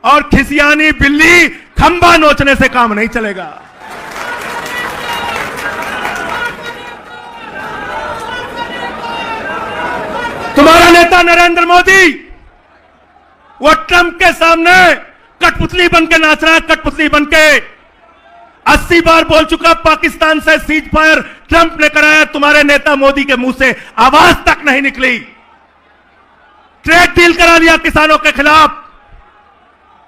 और खिसियानी बिल्ली खंबा नोचने से काम नहीं चलेगा। तुम्हारा नेता नरेंद्र मोदी वो ट्रंप के सामने कठपुतली बनके नाच रहा है, कठपुतली बनके 80 बार बोल चुका पाकिस्तान से सीज फायर ट्रंप ने कराया, तुम्हारे नेता मोदी के मुंह से आवाज तक नहीं निकली। ट्रेड डील करा दिया किसानों के खिलाफ,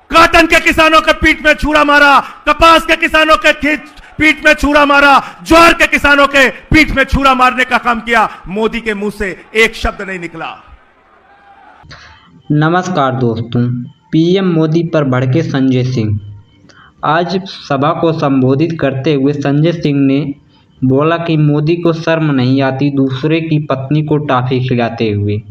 कॉटन के किसानों के पीठ में छुरा मारा, कपास के किसानों के पीठ में छुरा मारा, ज्वार के किसानों के पीठ में छुरा मारने का काम किया। मोदी के मुंह से एक शब्द नहीं निकला। नमस्कार दोस्तों, पीएम मोदी पर भड़के संजय सिंह। आज सभा को संबोधित करते हुए संजय सिंह ने बोला कि मोदी को शर्म नहीं आती दूसरे की पत्नी को टॉफी खिलाते हुए।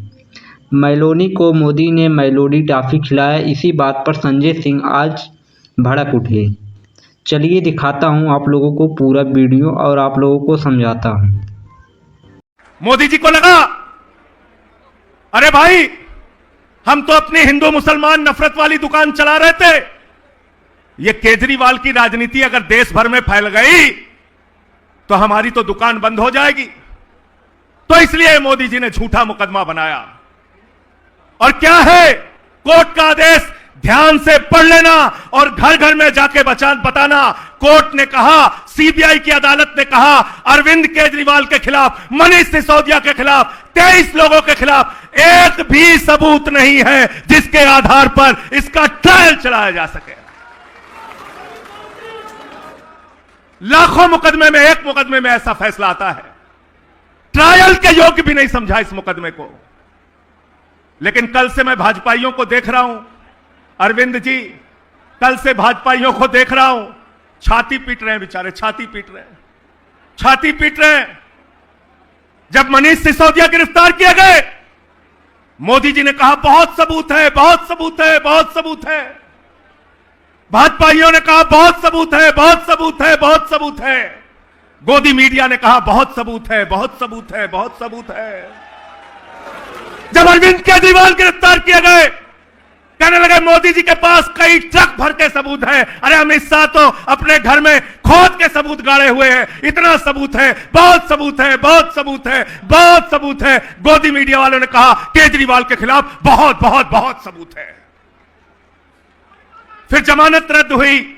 मेलोनी को मोदी ने मेलोडी टॉफी खिलाया, इसी बात पर संजय सिंह आज भड़क उठे। चलिए दिखाता हूं आप लोगों को पूरा वीडियो और आप लोगों को समझाता हूं। मोदी जी को लगा अरे भाई हम तो अपनी हिंदू मुसलमान नफरत वाली दुकान चला रहे थे, ये केजरीवाल की राजनीति अगर देश भर में फैल गई तो हमारी तो दुकान बंद हो जाएगी। तो इसलिए मोदी जी ने झूठा मुकदमा बनाया। और क्या है कोर्ट का आदेश ध्यान से पढ़ लेना और घर घर में जाके बताना। कोर्ट ने कहा, सीबीआई की अदालत ने कहा, अरविंद केजरीवाल के खिलाफ, मनीष सिसोदिया के खिलाफ, 23 लोगों के खिलाफ एक भी सबूत नहीं है जिसके आधार पर इसका ट्रायल चलाया जा सके। लाखों मुकदमे में एक मुकदमे में ऐसा फैसला आता है, ट्रायल के योग्य भी नहीं समझा इस मुकदमे को। लेकिन कल से मैं भाजपाइयों को देख रहा हूं, अरविंद जी कल से भाजपाइयों को देख रहा हूं, छाती पीट रहे हैं बेचारे, छाती पीट रहे हैं, छाती पीट रहे हैं। जब मनीष सिसोदिया गिरफ्तार किए गए, मोदी जी ने कहा बहुत सबूत है, बहुत सबूत है, बहुत सबूत है। भाजपाइयों ने कहा बहुत सबूत है, बहुत सबूत है, बहुत सबूत है। गोदी मीडिया ने कहा बहुत सबूत है, बहुत सबूत है, बहुत सबूत है। जब अरविंद केजरीवाल गिरफ्तार किए गए, कहने लगे मोदी जी के पास कई ट्रक भर के सबूत है। अरे अमित शाह तो अपने घर में खोद के सबूत गाड़े हुए हैं, इतना सबूत है, बहुत सबूत है, बहुत सबूत है, बहुत सबूत है। गोदी मीडिया वालों ने कहा केजरीवाल के खिलाफ बहुत बहुत बहुत सबूत है। फिर जमानत रद्द हुई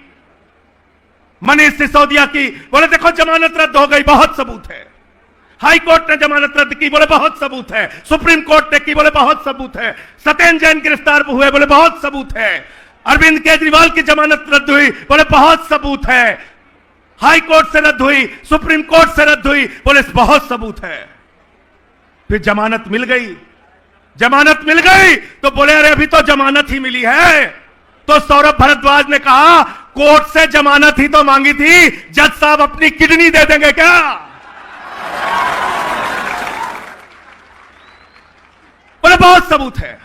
मनीष सिसोदिया की, बोले देखो जमानत रद्द हो गई, बहुत सबूत है। हाई कोर्ट ने जमानत रद्द की, बोले बहुत सबूत है। सुप्रीम कोर्ट ने की, बोले बहुत सबूत है। सत्येंद्र जैन गिरफ्तार हुए, बोले बहुत सबूत है। अरविंद केजरीवाल की जमानत रद्द हुई, बोले बहुत सबूत है। हाई कोर्ट से रद्द हुई, सुप्रीम कोर्ट से रद्द हुई, बोले बहुत सबूत है। फिर जमानत मिल गई, जमानत मिल गई तो बोले अरे अभी तो जमानत ही मिली है। तो सौरभ भारद्वाज ने कहा कोर्ट से जमानत ही तो मांगी थी, जज साहब अपनी किडनी दे देंगे क्या? बोले बहुत सबूत है।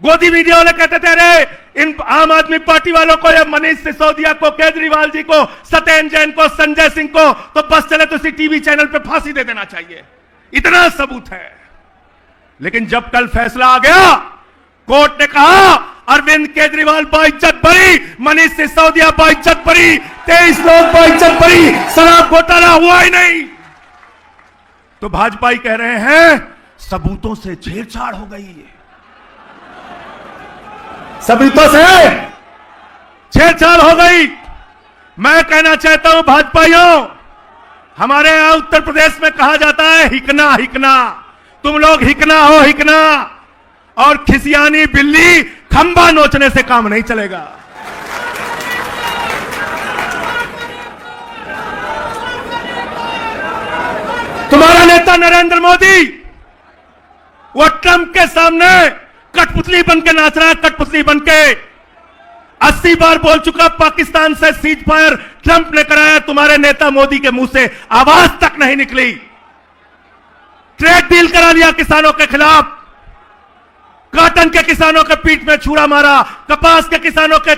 गोदी मीडिया वाले कहते थे अरे इन आम आदमी पार्टी वालों को, या मनीष सिसोदिया को, केजरीवाल जी को, सत्येंद्र जैन को, संजय सिंह को तो बस चले तो इसी टीवी चैनल पे फांसी दे देना चाहिए, इतना सबूत है। लेकिन जब कल फैसला आ गया, कोर्ट ने कहा अरविंद केजरीवाल बाइज्जत बरी, मनीष सिसोदिया बाइज्जत बरी, 23 लोग बाइज्जत बरी, शराब घोटाला हुआ ही नहीं। तो भाजपा कह रहे हैं सबूतों से छेड़छाड़ हो गई है, सबूतों से छेड़छाड़ हो गई। मैं कहना चाहता हूं भाजपाइयों, हमारे यहां उत्तर प्रदेश में कहा जाता है हिकना हिकना, तुम लोग हिकना हो हिकना, और खिसियानी बिल्ली खंबा नोचने से काम नहीं चलेगा। तुम्हारा नेता नरेंद्र मोदी वो ट्रंप के सामने कठपुतली बनके नाच रहा है, कठपुतली बनके 80 बार बोल चुका पाकिस्तान से सीज फायर ट्रंप ने कराया, तुम्हारे नेता मोदी के मुंह से आवाज तक नहीं निकली। ट्रेड डील करा दिया किसानों के खिलाफ, कॉटन के किसानों के पीठ में छुरा मारा, कपास के किसानों के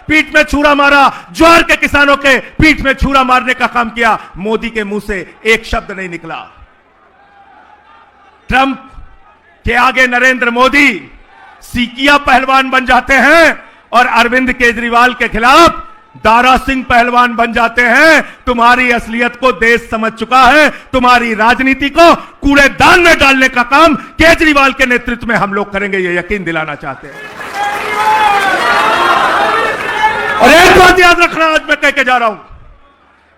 पीठ में छुरा मारा, ज्वार के किसानों के पीठ में छुरा मारने का काम किया। मोदी के मुंह से एक शब्द नहीं निकला। ट्रंप के आगे नरेंद्र मोदी सीकिया पहलवान बन जाते हैं, और अरविंद केजरीवाल के खिलाफ दारा सिंह पहलवान बन जाते हैं। तुम्हारी असलियत को देश समझ चुका है। तुम्हारी राजनीति को कूड़ेदान में डालने का काम केजरीवाल के नेतृत्व में हम लोग करेंगे, ये यकीन दिलाना चाहते हैं। और एक बात याद रखना, आज मैं कह के जा रहा हूं,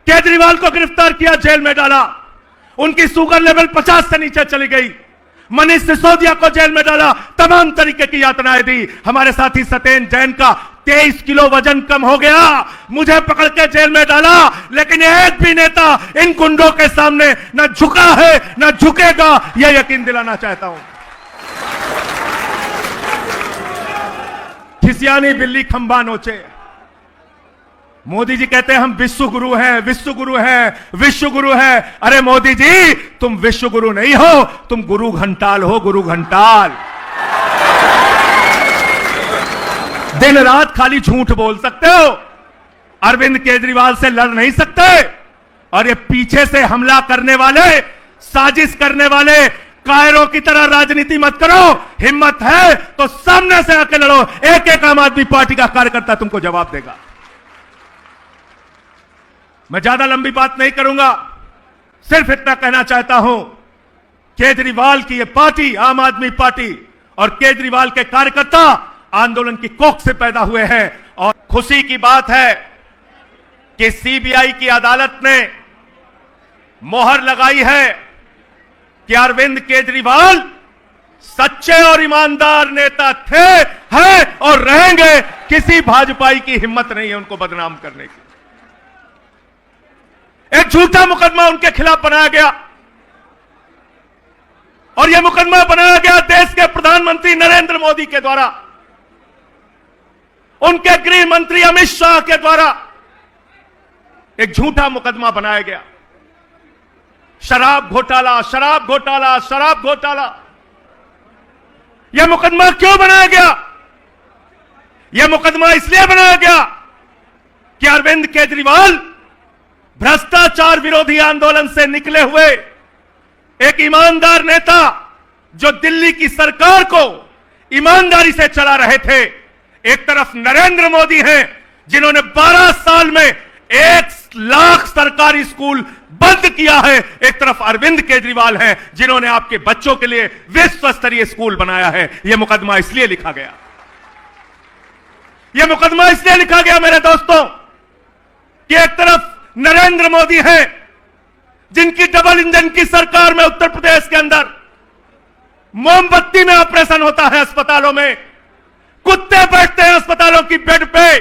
केजरीवाल को गिरफ्तार किया, जेल में डाला, उनकी शुगर लेवल 50 से नीचे चली गई। मनीष सिसोदिया को जेल में डाला, तमाम तरीके की यातनाएं दी। हमारे साथी सत्येंद्र जैन का 23 किलो वजन कम हो गया, मुझे पकड़ के जेल में डाला, लेकिन एक भी नेता इन गुंडों के सामने न झुका है न झुकेगा, यह यकीन दिलाना चाहता हूं। खिसियानी बिल्ली खंबा नोचे। मोदी जी कहते हैं हम विश्व गुरु हैं, विश्व गुरु हैं, विश्व गुरु हैं। अरे मोदी जी, तुम विश्व गुरु नहीं हो, तुम गुरु घंटाल हो, गुरु घंटाल। दिन रात खाली झूठ बोल सकते हो, अरविंद केजरीवाल से लड़ नहीं सकते। और ये पीछे से हमला करने वाले, साजिश करने वाले कायरों की तरह राजनीति मत करो। हिम्मत है तो सामने से आके लड़ो। एक एक आम आदमी पार्टी का कार्यकर्ता तुमको जवाब देगा। मैं ज्यादा लंबी बात नहीं करूंगा, सिर्फ इतना कहना चाहता हूं, केजरीवाल की यह पार्टी, आम आदमी पार्टी, और केजरीवाल के कार्यकर्ता आंदोलन की कोख से पैदा हुए हैं। और खुशी की बात है कि सीबीआई की अदालत ने मोहर लगाई है कि अरविंद केजरीवाल सच्चे और ईमानदार नेता थे, हैं और रहेंगे। किसी भाजपाई की हिम्मत नहीं है उनको बदनाम करने की। एक झूठा मुकदमा उनके खिलाफ बनाया गया, और यह मुकदमा बनाया गया देश के प्रधानमंत्री नरेंद्र मोदी के द्वारा, उनके गृह मंत्री अमित शाह के द्वारा एक झूठा मुकदमा बनाया गया। शराब घोटाला, शराब घोटाला, शराब घोटाला। यह मुकदमा क्यों बनाया गया? यह मुकदमा इसलिए बनाया गया कि अरविंद केजरीवाल भ्रष्टाचार विरोधी आंदोलन से निकले हुए एक ईमानदार नेता, जो दिल्ली की सरकार को ईमानदारी से चला रहे थे। एक तरफ नरेंद्र मोदी हैं, जिन्होंने 12 साल में 1 लाख सरकारी स्कूल बंद किया है। एक तरफ अरविंद केजरीवाल हैं, जिन्होंने आपके बच्चों के लिए विश्व स्तरीय स्कूल बनाया है। यह मुकदमा इसलिए लिखा गया, यह मुकदमा इसलिए लिखा गया मेरे दोस्तों, कि एक तरफ नरेंद्र मोदी हैं, जिनकी डबल इंजन की सरकार में उत्तर प्रदेश के अंदर मोमबत्ती में ऑपरेशन होता है अस्पतालों में, कुत्ते बैठते हैं अस्पतालों की बेड पे।